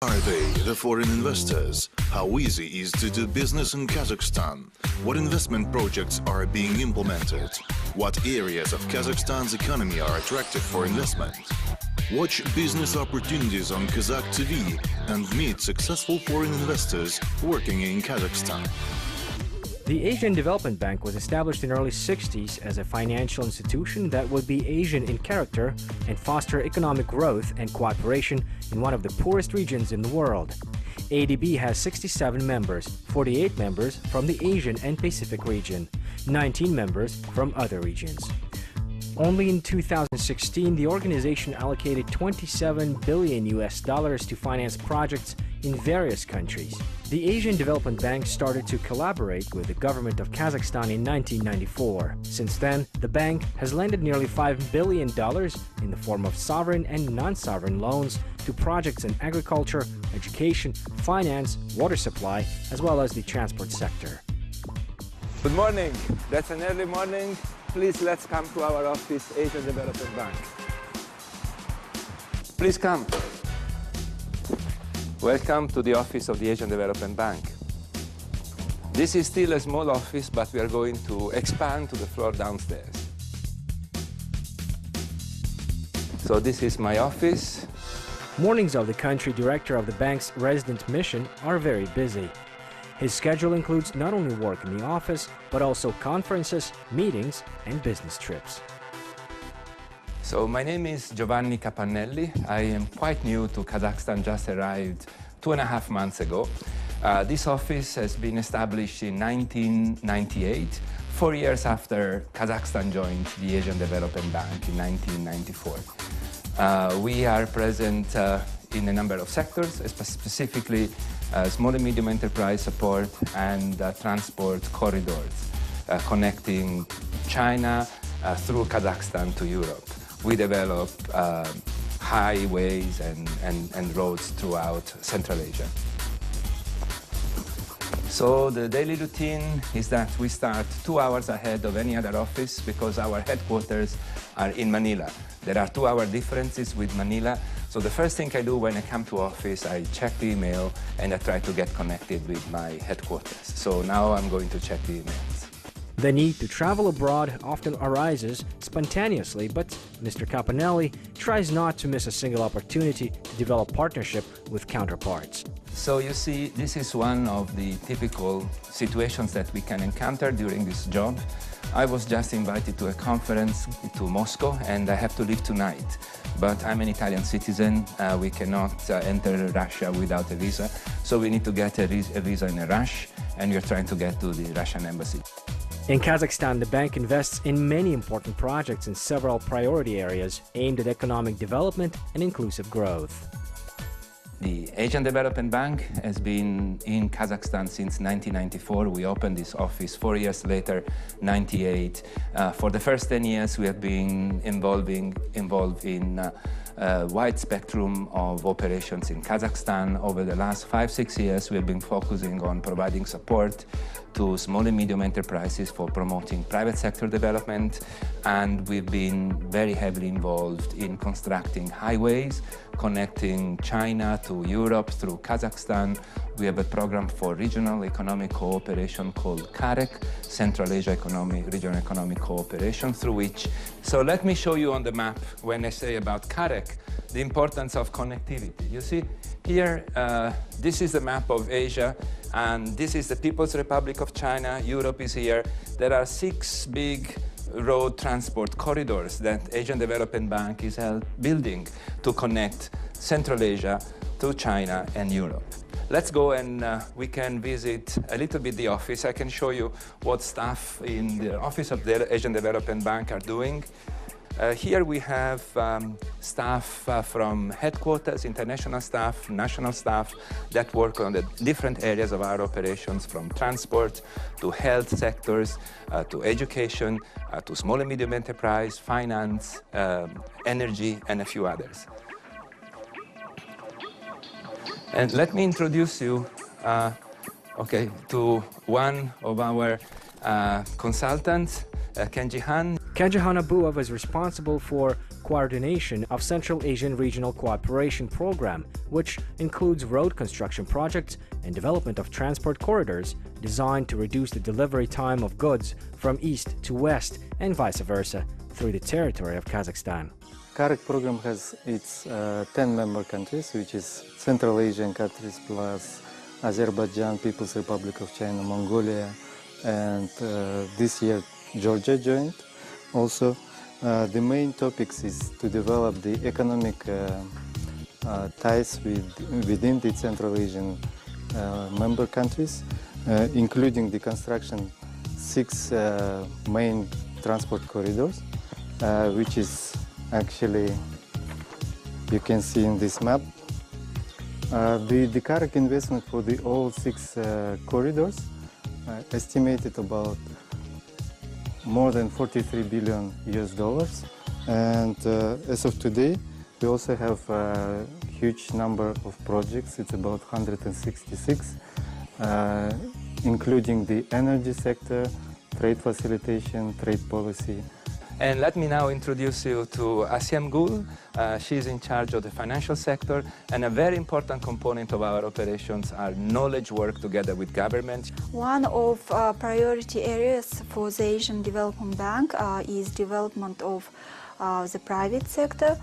Are they the foreign investors? How easy is to do business in Kazakhstan? What investment projects are being implemented? What areas of Kazakhstan's economy are attractive for investment? Watch business opportunities on Kazakh TV and meet successful foreign investors working in Kazakhstan. The Asian Development Bank was established in the early 60s as a financial institution that would be Asian in character and foster economic growth and cooperation in one of the poorest regions in the world. ADB has 67 members, 48 members from the Asian and Pacific region, 19 members from other regions. Only in 2016, the organization allocated $27 billion to finance projects in various countries. The Asian Development Bank started to collaborate with the government of Kazakhstan in 1994. Since then, the bank has lended nearly $5 billion in the form of sovereign and non-sovereign loans to projects in agriculture, education, finance, water supply, as well as the transport sector. Good morning. That's an early morning. Please, let's come to our office, Asian Development Bank. Please come. Welcome to the office of the Asian Development Bank. This is still a small office, but we are going to expand to the floor downstairs. So this is my office. Mornings of the country director of the bank's resident mission are very busy. His schedule includes not only work in the office, but also conferences, meetings, and business trips. So my name is Giovanni Capannelli. I am quite new to Kazakhstan, just arrived 2.5 months ago. This office has been established in 1998, 4 years after Kazakhstan joined the Asian Development Bank in 1994. We are present in a number of sectors, specifically small and medium enterprise support and transport corridors connecting China through Kazakhstan to Europe. We develop highways and roads throughout Central Asia. So the daily routine is that we start 2 hours ahead of any other office because our headquarters are in Manila. There are 2-hour differences with Manila. So the first thing I do when I come to office, I check the email and I try to get connected with my headquarters. So now I'm going to check the emails. The need to travel abroad often arises spontaneously, but Mr. Capannelli tries not to miss a single opportunity to develop partnership with counterparts. So you see, this is one of the typical situations that we can encounter during this job. I was just invited to a conference to Moscow and I have to leave tonight. But I'm an Italian citizen. We cannot enter Russia without a visa. So we need to get a visa in a rush, and we're trying to get to the Russian embassy. In Kazakhstan, the bank invests in many important projects in several priority areas aimed at economic development and inclusive growth. The Asian Development Bank has been in Kazakhstan since 1994. We opened this office 4 years later, 98. For the first 10 years, we have been involved in a wide spectrum of operations in Kazakhstan. Over the last 5-6 years, we have been focusing on providing support to small and medium enterprises for promoting private sector development. And we've been very heavily involved in constructing highways, connecting China to Europe through Kazakhstan. We have a program for regional economic cooperation called CAREC, Central Asia Regional Economic Cooperation, through which... So let me show you on the map, when I say about CAREC, the importance of connectivity. You see, here, this is the map of Asia, and this is the People's Republic of China. Europe is here. There are 6 big road transport corridors that Asian Development Bank is building to connect Central Asia to China and Europe. Let's go and we can visit a little bit the office. I can show you what staff in the office of the Asian Development Bank are doing. Here we have staff from headquarters, international staff, national staff that work on the different areas of our operations, from transport to health sectors, to education, to small and medium enterprise, finance, energy, and a few others. And let me introduce you to one of our consultants, Kenji Han. Kenji Han Abuov is responsible for coordination of Central Asian Regional Cooperation Program, which includes road construction projects and development of transport corridors designed to reduce the delivery time of goods from east to west and vice versa through the territory of Kazakhstan. Kazakhstan program has its 10 member countries, which is Central Asian countries plus Azerbaijan, People's Republic of China, Mongolia, and this year Georgia joined. Also, the main topics is to develop the economic ties within the Central Asian member countries, including the construction 6 main transport corridors, which is actually, you can see in this map. The Kazakh investment for the all 6 corridors estimated about more than 43 billion US dollars, and as of today we also have a huge number of projects. It's about 166, including the energy sector, trade facilitation, trade policy. And let me now introduce you to Asyam Gul. She's in charge of the financial sector, and a very important component of our operations are knowledge work together with governments. One of priority areas for the Asian Development Bank is development of the private sector.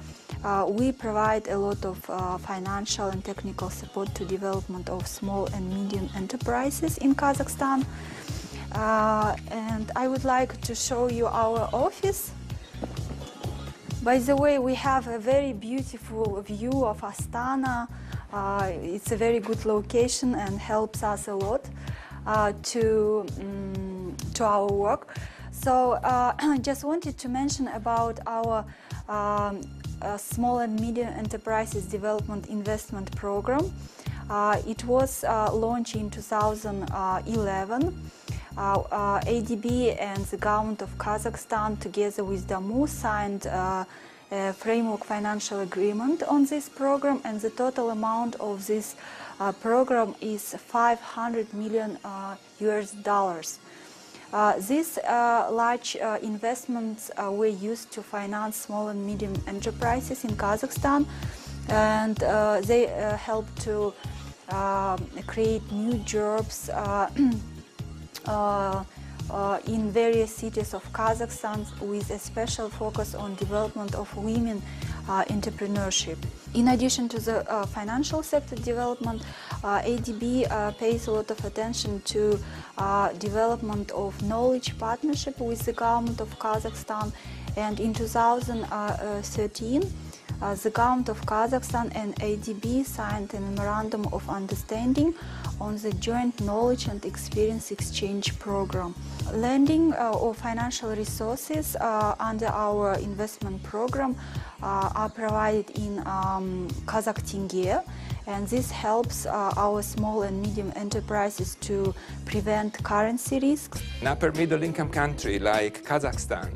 We provide a lot of financial and technical support to development of small and medium enterprises in Kazakhstan. And I would like to show you our office. By the way, we have a very beautiful view of Astana. It's a very good location and helps us a lot to our work. So I just wanted to mention about our Small and Medium Enterprises Development Investment Program. It was launched in 2011. ADB and the government of Kazakhstan, together with DAMU, signed a framework financial agreement on this program, and the total amount of this program is 500 million US dollars. These large investments were used to finance small and medium enterprises in Kazakhstan, and they help to create new jobs in various cities of Kazakhstan, with a special focus on development of women entrepreneurship. In addition to the financial sector development, ADB pays a lot of attention to development of knowledge partnership with the government of Kazakhstan, and in 2013 the government of Kazakhstan and ADB signed a memorandum of understanding on the joint knowledge and experience exchange program. Lending of financial resources under our investment program are provided in Kazakh tenge, and this helps our small and medium enterprises to prevent currency risks. An upper middle income country like Kazakhstan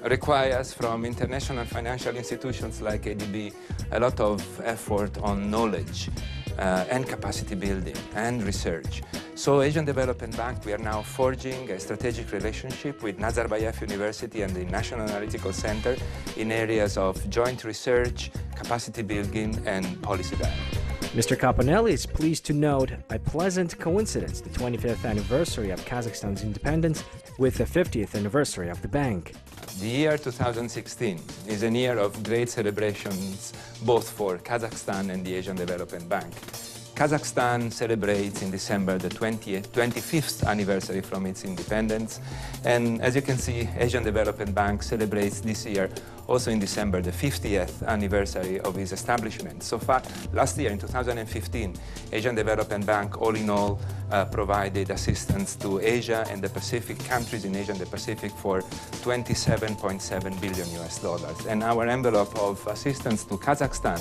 requires from international financial institutions like ADB a lot of effort on knowledge and capacity building and research. So Asian Development Bank, we are now forging a strategic relationship with Nazarbayev University and the National Analytical Center in areas of joint research, capacity building and policy dialogue. Mr. Kapanelli is pleased to note a pleasant coincidence, the 25th anniversary of Kazakhstan's independence with the 50th anniversary of the bank. The year 2016 is a year of great celebrations both for Kazakhstan and the Asian Development Bank. Kazakhstan celebrates in December the 25th anniversary from its independence, and as you can see, Asian Development Bank celebrates this year also in December the 50th anniversary of its establishment. So far, last year in 2015, Asian Development Bank all in all provided assistance to Asia and the Pacific, countries in Asia and the Pacific, for 27.7 billion US dollars. And our envelope of assistance to Kazakhstan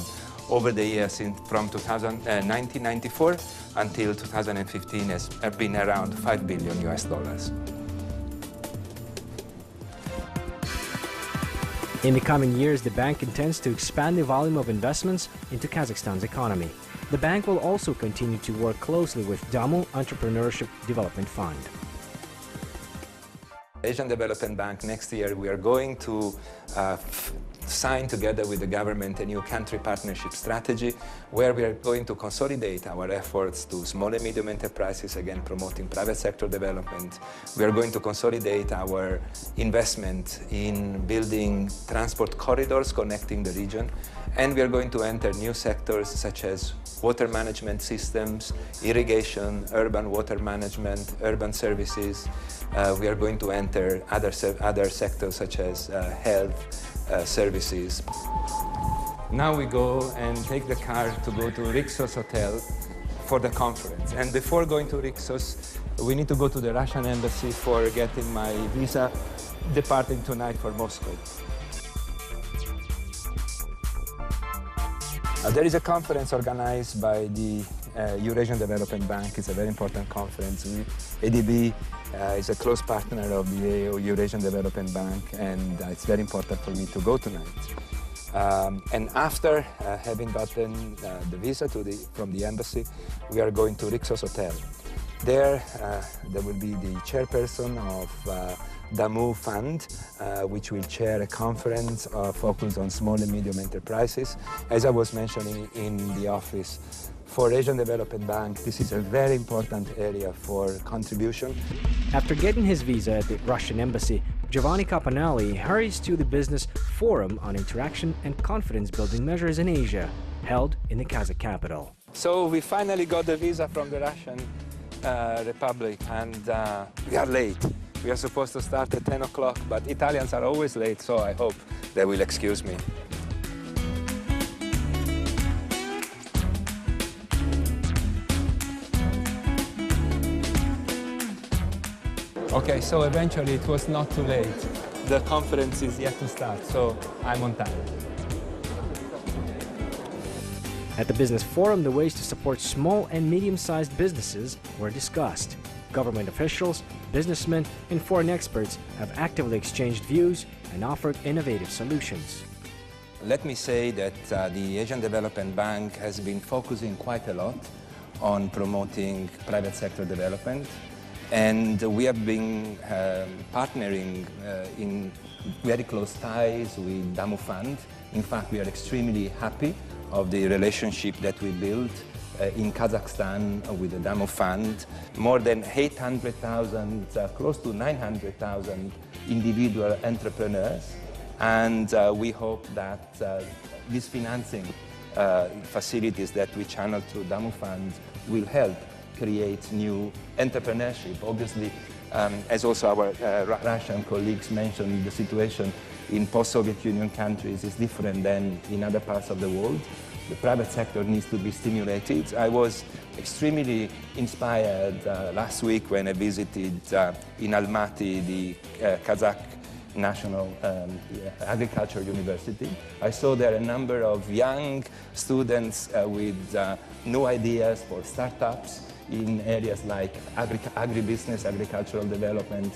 over the years from 1994 until 2015 has been around 5 billion US dollars. In the coming years, the bank intends to expand the volume of investments into Kazakhstan's economy. The bank will also continue to work closely with DAMU Entrepreneurship Development Fund. Asian Development Bank, next year we are going to signed together with the government a new country partnership strategy where we are going to consolidate our efforts to small and medium enterprises, again promoting private sector development. We are going to consolidate our investment in building transport corridors connecting the region, and we are going to enter new sectors such as water management systems, irrigation, urban water management, urban services. We are going to enter other sectors such as health services. Now we go and take the car to go to Rixos Hotel for the conference. And before going to Rixos, we need to go to the Russian embassy for getting my visa departing tonight for Moscow. There is a conference organized by the Eurasian Development Bank. It's a very important conference. ADB is a close partner of the Eurasian Development Bank, and it's very important for me to go tonight. And after having gotten the visa from the embassy, we are going to Rixos Hotel. There will be the chairperson of Damu Fund, which will chair a conference focused on small and medium enterprises. As I was mentioning in the office, for Asian Development Bank, this is a very important area for contribution. After getting his visa at the Russian embassy, Giovanni Capanelli hurries to the Business Forum on Interaction and Confidence-Building Measures in Asia, held in the Kazakh capital. So we finally got the visa from the Russian Republic, and we are late. We are supposed to start at 10 o'clock, but Italians are always late, so I hope they will excuse me. Okay, so eventually it was not too late. The conference is yet to start, so I'm on time. At the Business Forum, the ways to support small and medium-sized businesses were discussed. Government officials, businessmen, and foreign experts have actively exchanged views and offered innovative solutions. Let me say that the Asian Development Bank has been focusing quite a lot on promoting private sector development, and we have been partnering in very close ties with Damu Fund. In fact, we are extremely happy of the relationship that we built in Kazakhstan with the Damu Fund. More than 800,000, close to 900,000 individual entrepreneurs. And we hope that these financing facilities that we channel through Damu Fund will help create new entrepreneurship. Obviously, as also our Russian colleagues mentioned, the situation in post-Soviet Union countries is different than in other parts of the world. The private sector needs to be stimulated. I was extremely inspired last week when I visited in Almaty the Kazakh National Agriculture University. I saw there a number of young students with new ideas for startups in areas like agribusiness, agricultural development.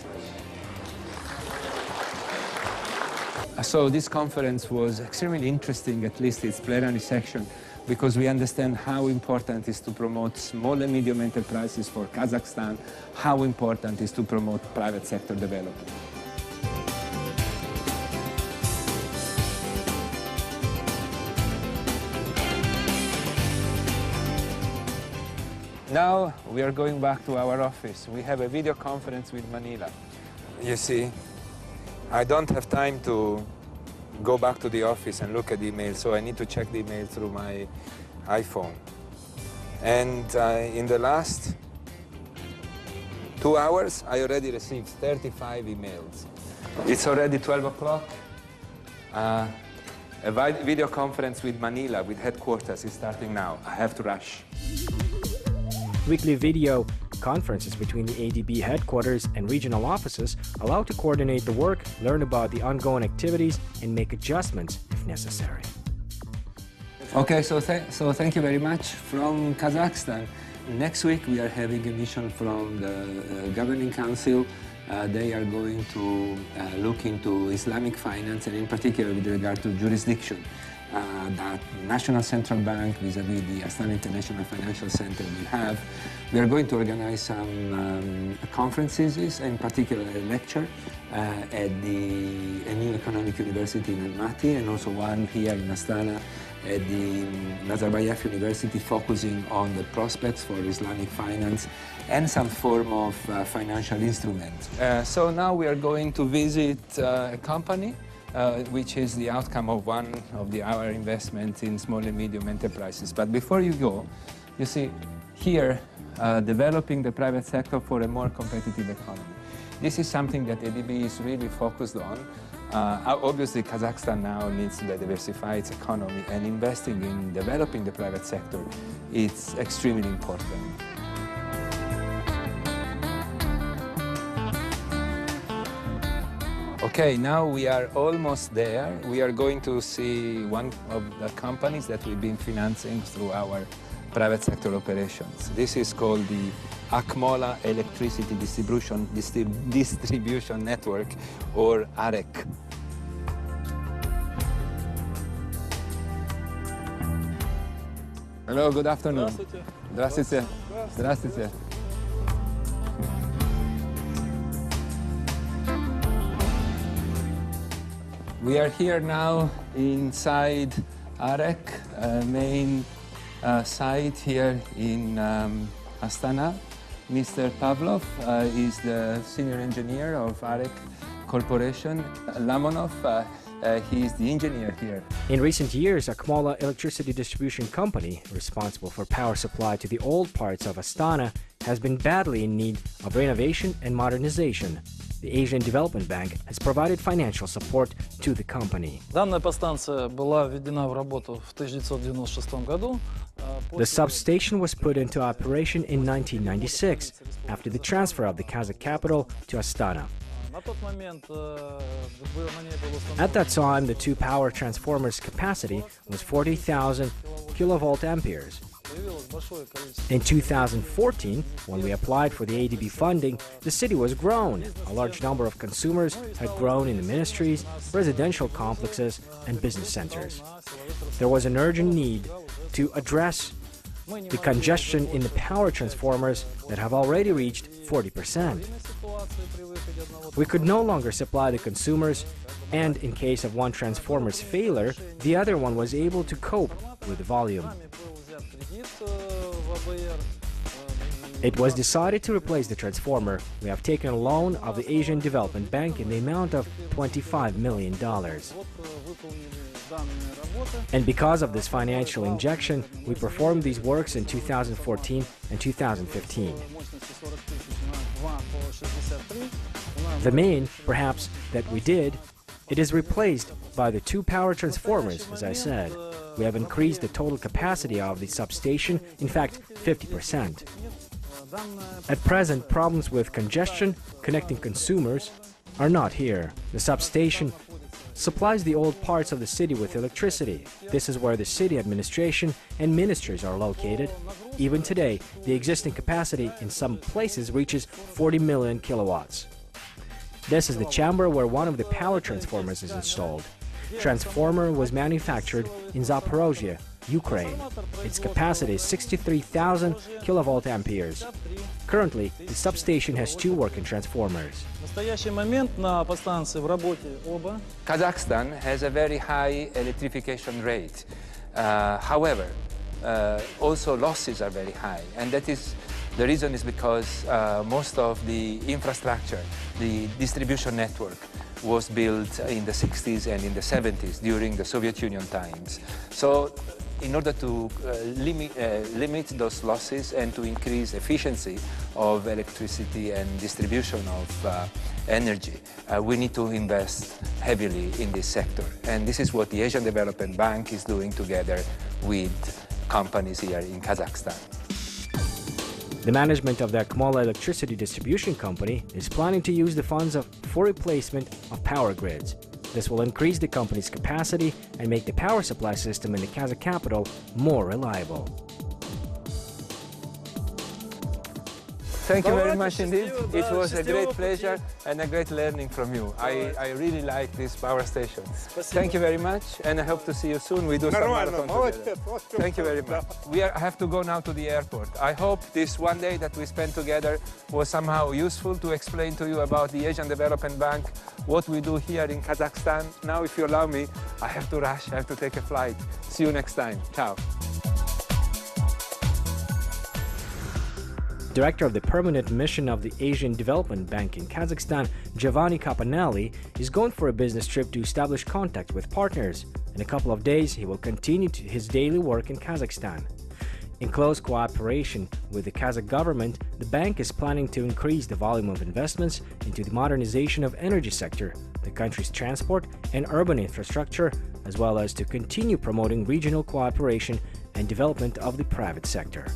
So this conference was extremely interesting, at least its plenary section, because we understand how important it is to promote small and medium enterprises for Kazakhstan, how important it is to promote private sector development. Now we are going back to our office. We have a video conference with Manila. You see, I don't have time to go back to the office and look at the email, so I need to check the email through my iPhone. And in the last 2 hours, I already received 35 emails. It's already 12 o'clock. A video conference with Manila, with headquarters, is starting now. I have to rush. Weekly video conferences between the ADB headquarters and regional offices allow to coordinate the work, learn about the ongoing activities, and make adjustments if necessary. Okay, so thank you very much. From Kazakhstan, next week we are having a mission from the Governing Council. They are going to look into Islamic finance, and in particular with regard to jurisdiction. that National Central Bank vis-à-vis the Astana International Financial Center will have. We are going to organize some conferences, in particular a lecture at a new economic university in Almaty, and also one here in Astana at the Nazarbayev University, focusing on the prospects for Islamic finance and some form of financial instrument. So now we are going to visit a company which is the outcome of one of our investments in small and medium enterprises. But before you go, you see here, developing the private sector for a more competitive economy. This is something that ADB is really focused on. Obviously, Kazakhstan now needs to diversify its economy, and investing in developing the private sector is extremely important. Okay, now we are almost there. We are going to see one of the companies that we've been financing through our private sector operations. This is called the Akmola Electricity Distribution Network, or AREC. Hello, good afternoon. Здравствуйте. Здравствуйте. We are here now inside AREC, main site here in Astana. Mr. Pavlov is the senior engineer of AREC Corporation. Lamonov, he is the engineer here. In recent years, Akmola Electricity Distribution Company, responsible for power supply to the old parts of Astana, has been badly in need of renovation and modernization. The Asian Development Bank has provided financial support to the company. Данная подстанция была введена в работу в 1996 году. The substation was put into operation in 1996 after the transfer of the Kazakh capital to Astana. At that time, the two power transformers' capacity was 40,000 kilovolt amperes. In 2014, when we applied for the ADB funding, the city was grown. A large number of consumers had grown in the ministries, residential complexes, and business centers. There was an urgent need to address the congestion in the power transformers that have already reached 40%. We could no longer supply the consumers, and in case of one transformer's failure, the other one was able to cope with the volume. It was decided to replace the transformer. We have taken a loan of the Asian Development Bank in the amount of $25 million. And because of this financial injection, we performed these works in 2014 and 2015. The main, perhaps, that we did, it is replaced by the two power transformers, as I said. We have increased the total capacity of the substation, in fact, 50%. At present, problems with congestion connecting consumers are not here. The substation supplies the old parts of the city with electricity. This is where the city administration and ministries are located. Even today, the existing capacity in some places reaches 40 million kilowatts. This is the chamber where one of the power transformers is installed. Transformer was manufactured in Zaporozhye, Ukraine. Its capacity is 63,000 kilovolt amperes. Currently, the substation has two working transformers. Kazakhstan has a very high electrification rate. However, also losses are very high, and the reason is because most of the infrastructure, the distribution network, was built in the 60s and in the 70s during the Soviet Union times. So in order to limit those losses and to increase efficiency of electricity and distribution of energy, we need to invest heavily in this sector. And this is what the Asian Development Bank is doing together with companies here in Kazakhstan. The management of the Akmola Electricity Distribution Company is planning to use the funds for replacement of power grids. This will increase the company's capacity and make the power supply system in the Kazakh capital more reliable. Thank you very much indeed. It was a great pleasure and a great learning from you. I really like this power station. Thank you very much, and I hope to see you soon. We do some marathon together. Thank you very much. I have to go now to the airport. I hope this one day that we spent together was somehow useful to explain to you about the Asian Development Bank, what we do here in Kazakhstan. Now, if you allow me, I have to rush. I have to take a flight. See you next time. Ciao. Director of the Permanent Mission of the Asian Development Bank in Kazakhstan, Giovanni Capanelli, is going for a business trip to establish contact with partners. In a couple of days, he will continue his daily work in Kazakhstan. In close cooperation with the Kazakh government, the bank is planning to increase the volume of investments into the modernization of energy sector, the country's transport and urban infrastructure, as well as to continue promoting regional cooperation and development of the private sector.